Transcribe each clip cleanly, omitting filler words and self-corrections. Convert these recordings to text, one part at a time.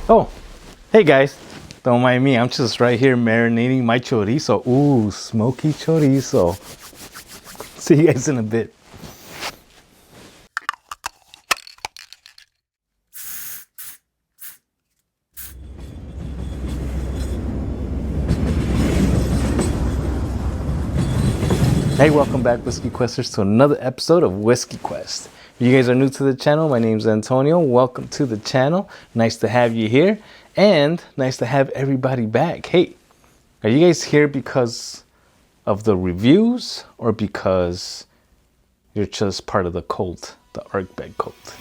Oh, hey guys, don't mind me. I'm just right here marinating my chorizo. Ooh, smoky chorizo. See you guys in a bit. Hey, welcome back, Whiskey Questers, to another episode of Whiskey Quest. If you guys are new to the channel, my name's Antonio. Welcome to the channel. Nice to have you here, and nice to have everybody back. Hey, are you guys here because of the reviews or because you're just part of the cult, the Ardbeg cult?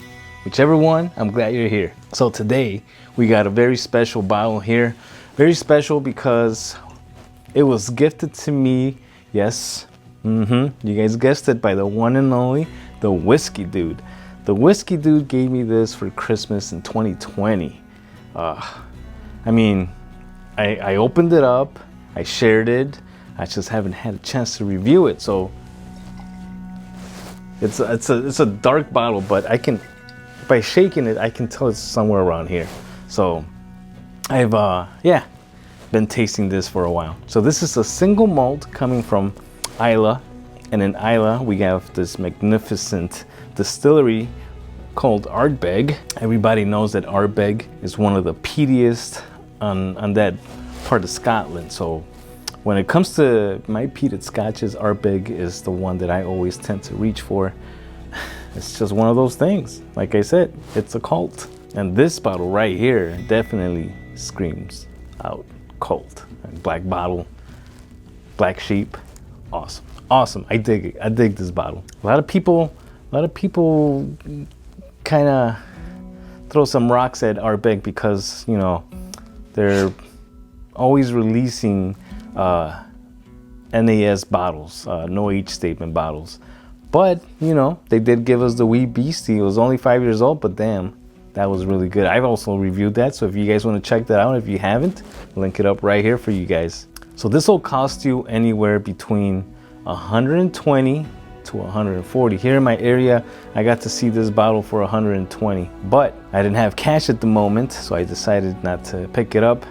Whichever one, I'm glad you're here. So today, we got a very special bottle here. Very special because it was gifted to me, yes, you guys guessed it, by the one and only, the Whiskey Dude. The Whiskey Dude gave me this for Christmas in 2020. I mean, I opened it up, I shared it, I just haven't had a chance to review it. So it's a dark bottle, but I can, by shaking it, I can tell it's somewhere around here. So I've been tasting this for a while. So this is a single malt coming from Islay, and in Islay we have this magnificent distillery called Ardbeg. Everybody knows that Ardbeg is one of the peatiest on that part of Scotland. So when it comes to my peated scotches, Ardbeg is the one that I always tend to reach for. It's just one of those things. Like I said, it's a cult. And this bottle right here definitely screams out cult. Black bottle, black sheep. Awesome. I dig it. I dig this bottle. A lot of people kind of throw some rocks at Ardbeg because, you know, they're always releasing NAS bottles, no age statement bottles. But, you know, they did give us the wee beastie. It was only 5 years old, but damn, that was really good. I've also reviewed that, so if you guys want to check that out, if you haven't, link it up right here for you guys. So this will cost you anywhere between 120 to 140. Here in my area, I got to see this bottle for 120, but I didn't have cash at the moment, so I decided not to pick it up.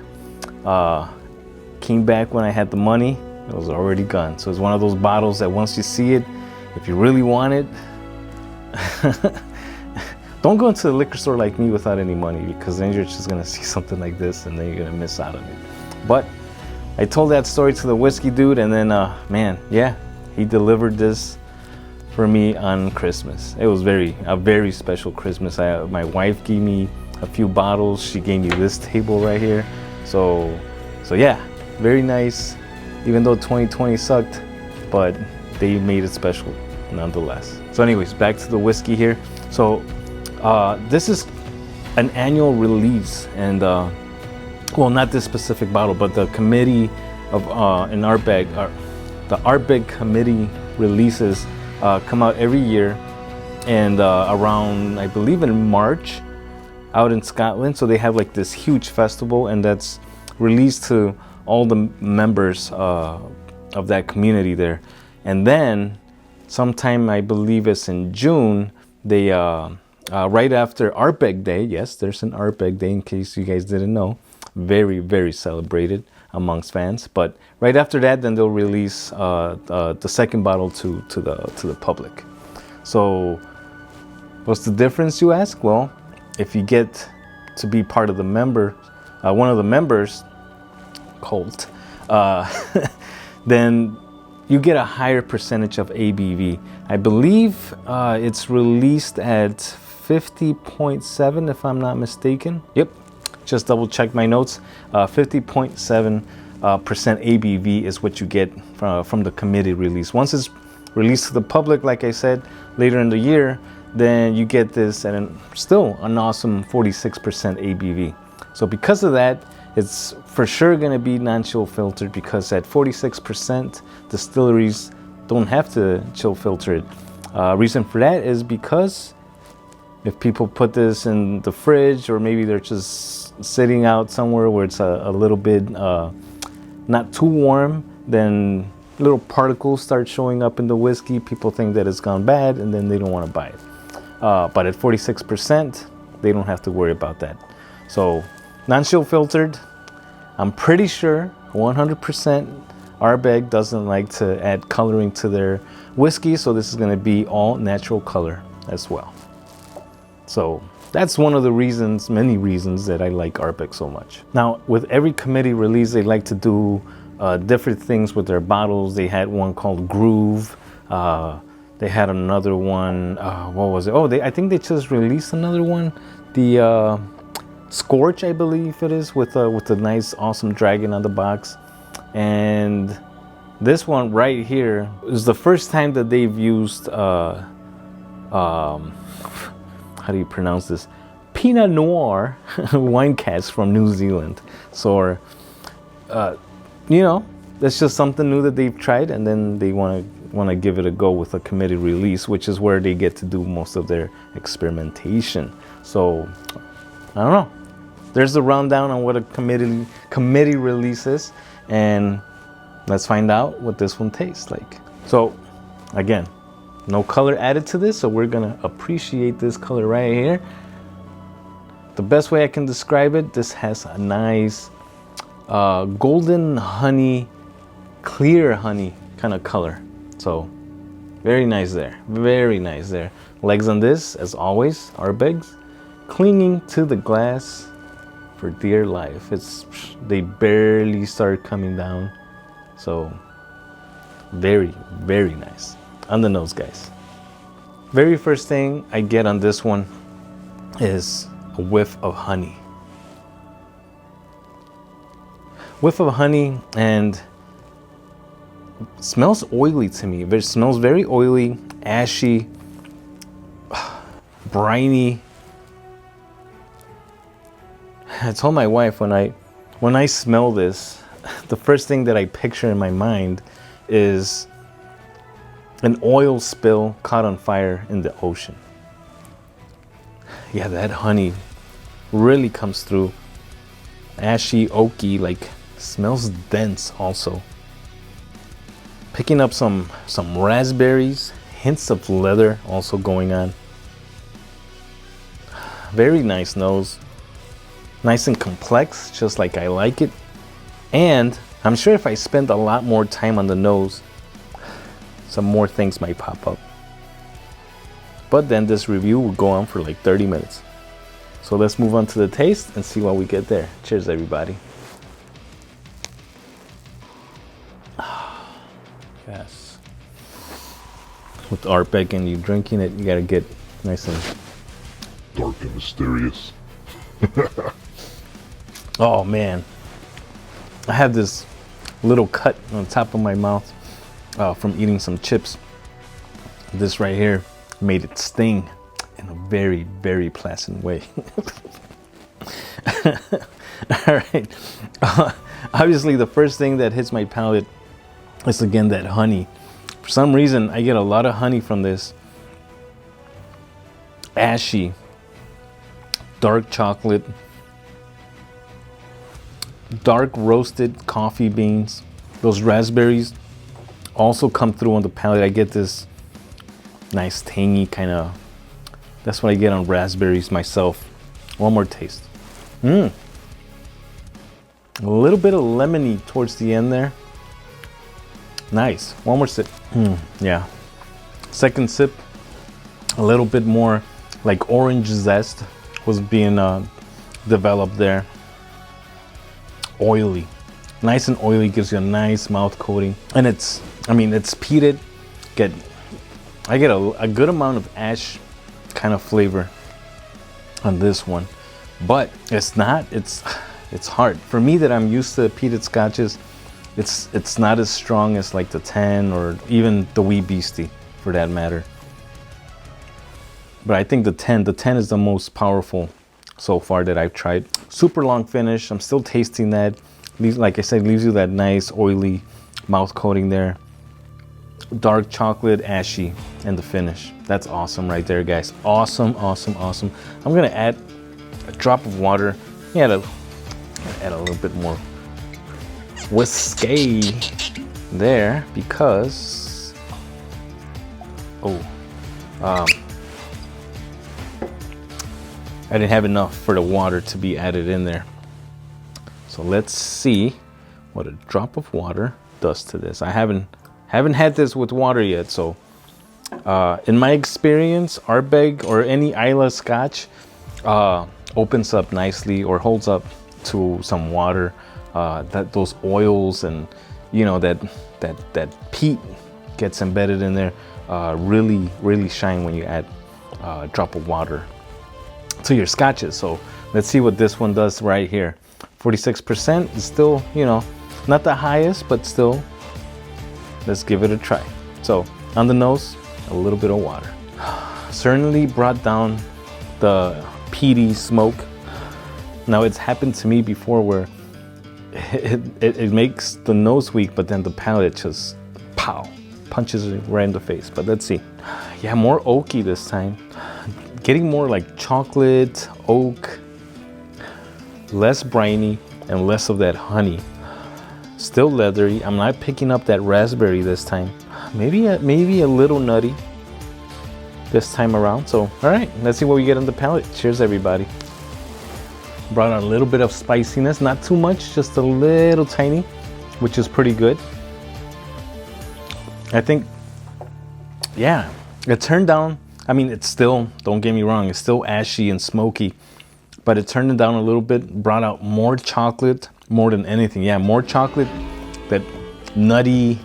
Came back when I had the money, it was already gone. So it's one of those bottles that once you see it, if you really want it, don't go into the liquor store like me without any money, because then you're just gonna see something like this and then you're gonna miss out on it. But I told that story to the Whiskey Dude, and then man, yeah, he delivered this for me on Christmas. It was a very special Christmas. My wife gave me a few bottles. She gave me this table right here. So yeah, very nice. Even though 2020 sucked, but they made it special nonetheless. So anyways, back to the whiskey here. So this is an annual release, and well, not this specific bottle, but the committee of in Ardbeg, the Ardbeg committee releases come out every year, and around, I believe, in March, out in Scotland. So they have like this huge festival, and that's released to all the members of that community there. And then sometime, I believe it's in June, they right after Ardbeg Day, yes, there's an Ardbeg Day in case you guys didn't know, very celebrated amongst fans. But right after that, then they'll release the second bottle to the public. So what's the difference, you ask? Well, if you get to be part of the member, one of the members cult, then you get a higher percentage of ABV. I believe it's released at 50.7, if I'm not mistaken. Yep, just double check my notes. 50.7% ABV is what you get from the committee release. Once it's released to the public, like I said, later in the year, then you get this at still an awesome 46% ABV. So because of that, it's for sure going to be non-chill filtered, because at 46%, distilleries don't have to chill filter it. Reason for that is because if people put this in the fridge, or maybe they're just sitting out somewhere where it's a little bit not too warm, then little particles start showing up in the whiskey. People think that it's gone bad, and then they don't want to buy it. But at 46%, they don't have to worry about that. So Non-chill filtered. I'm pretty sure 100% Ardbeg doesn't like to add coloring to their whiskey, so this is going to be all natural color as well. So that's one of the reasons, many reasons, that I like Ardbeg so much. Now, with every committee release, they like to do different things with their bottles. They had one called Groove. They had another one. What was it? Oh, I think they just released another one. The Scorch, I believe it is, with a nice, awesome dragon on the box. And this one right here is the first time that they've used how do you pronounce this? Pinot Noir wine casks from New Zealand. So, you know, that's just something new that they've tried, and then they want to give it a go with a committee release, which is where they get to do most of their experimentation. So, I don't know. There's the rundown on what a committee release is, and let's find out what this one tastes like. So, again, no color added to this, so we're gonna appreciate this color right here. The best way I can describe it, this has a nice golden honey, clear honey kind of color. So very nice there, very nice there. Legs on this, as always, Ardbeg's, clinging to the glass for dear life. They barely start coming down. So very, very nice. On the nose, guys. Very first thing I get on this one is a whiff of honey. Whiff of honey, and it smells oily to me. It smells very oily, ashy, briny. I told my wife when I smell this, the first thing that I picture in my mind is an oil spill caught on fire in the ocean. Yeah, that honey really comes through. Ashy, oaky, like smells dense also. Picking up some raspberries, hints of leather also going on. Very nice nose. Nice and complex, just like I like it. And I'm sure if I spend a lot more time on the nose, some more things might pop up. But then this review will go on for like 30 minutes. So let's move on to the taste and see what we get there. Cheers, everybody. Yes. With Ardbeg and you drinking it, you gotta get nice and dark and mysterious. Oh man, I have this little cut on top of my mouth from eating some chips. This right here made it sting in a very, very pleasant way. All right. Obviously, the first thing that hits my palate is again that honey. For some reason, I get a lot of honey from this. Ashy, dark chocolate, dark roasted coffee beans. Those raspberries also come through on the palate. I get this nice tangy kind of, that's what I get on raspberries myself. One more taste. A little bit of lemony towards the end there. Nice. One more sip. Yeah. Second sip, a little bit more like orange zest was being developed there. Oily. Nice and oily, gives you a nice mouth coating. And it's peated. I get a good amount of ash kind of flavor on this one. But it's hard. For me that I'm used to peated scotches, it's not as strong as like the 10 or even the Wee Beastie for that matter. But I think the 10 is the most powerful so far that I've tried. Super long finish. I'm still tasting that. Like I said, leaves you that nice oily mouth coating there. Dark chocolate, ashy in the finish. That's awesome right there, guys. Awesome, awesome, awesome. I'm gonna add a drop of water. Add a little bit more whiskey there because I didn't have enough for the water to be added in there. So let's see what a drop of water does to this. I haven't had this with water yet, so in my experience, Ardbeg or any Islay Scotch opens up nicely or holds up to some water. That those oils and that peat gets embedded in there. Really shine when you add a drop of water to your scotches. So let's see what this one does right here. 46% is still, not the highest, but still, let's give it a try. So on the nose, a little bit of water. Certainly brought down the peaty smoke. Now it's happened to me before where it makes the nose weak, but then the palate just punches it right in the face. But let's see. Yeah, more oaky this time. Getting more like chocolate, oak, less briny, and less of that honey. Still leathery. I'm not picking up that raspberry this time. Maybe a little nutty this time around. So, all right, let's see what we get on the palate. Cheers, everybody. Brought out a little bit of spiciness, not too much, just a little tiny, which is pretty good. I think, yeah, it turned down. I mean, it's still, don't get me wrong, it's still ashy and smoky, but it turned it down a little bit, brought out more chocolate, more than anything. Yeah, more chocolate, that nutty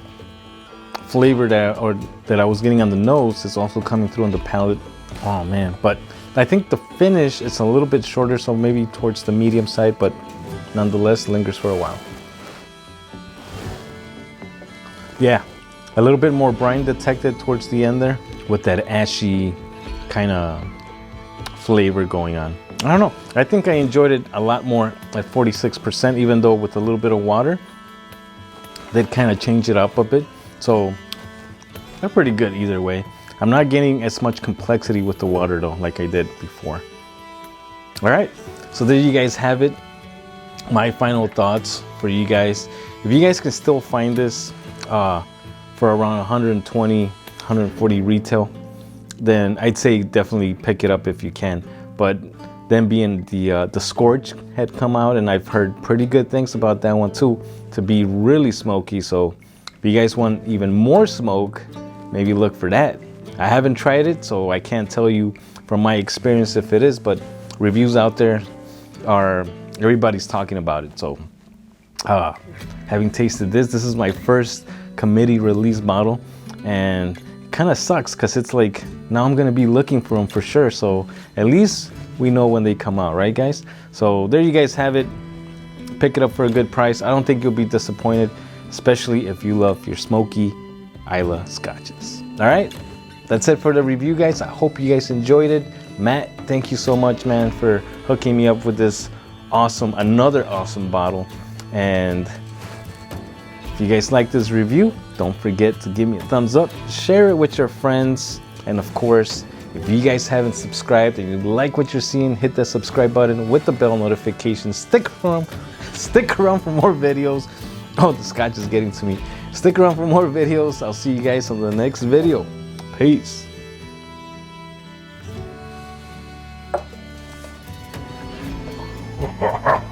flavor that I was getting on the nose is also coming through on the palate. Oh man, but I think the finish is a little bit shorter, so maybe towards the medium side, but nonetheless lingers for a while. Yeah, a little bit more brine detected towards the end there with that ashy kind of flavor going on. I don't know, I think I enjoyed it a lot more at 46%, even though with a little bit of water, they'd kind of change it up a bit. So they're pretty good either way. I'm not getting as much complexity with the water though, like I did before. All right, so there you guys have it. My final thoughts for you guys. If you guys can still find this for around 120, 140 retail, then I'd say definitely pick it up if you can. But then being the Scorch had come out, and I've heard pretty good things about that one too, to be really smoky. So if you guys want even more smoke, maybe look for that. I haven't tried it, so I can't tell you from my experience if it is, but reviews out there everybody's talking about it. So having tasted this is my first committee release bottle, and it kind of sucks because it's like now I'm gonna be looking for them for sure. So at least we know when they come out, right guys? So there you guys have it. Pick it up for a good price. I don't think you'll be disappointed, especially if you love your smoky Islay Scotches. All right, that's it for the review, guys. I hope you guys enjoyed it. Matt, thank you so much, man, for hooking me up with this another awesome bottle. And if you guys like this review, don't forget to give me a thumbs up, share it with your friends, and of course, if you guys haven't subscribed and you like what you're seeing, hit that subscribe button with the bell notification. Stick around for more videos. Oh, the scotch is getting to me. Stick around for more videos. I'll see you guys on the next video. Peace. Ha ha ha!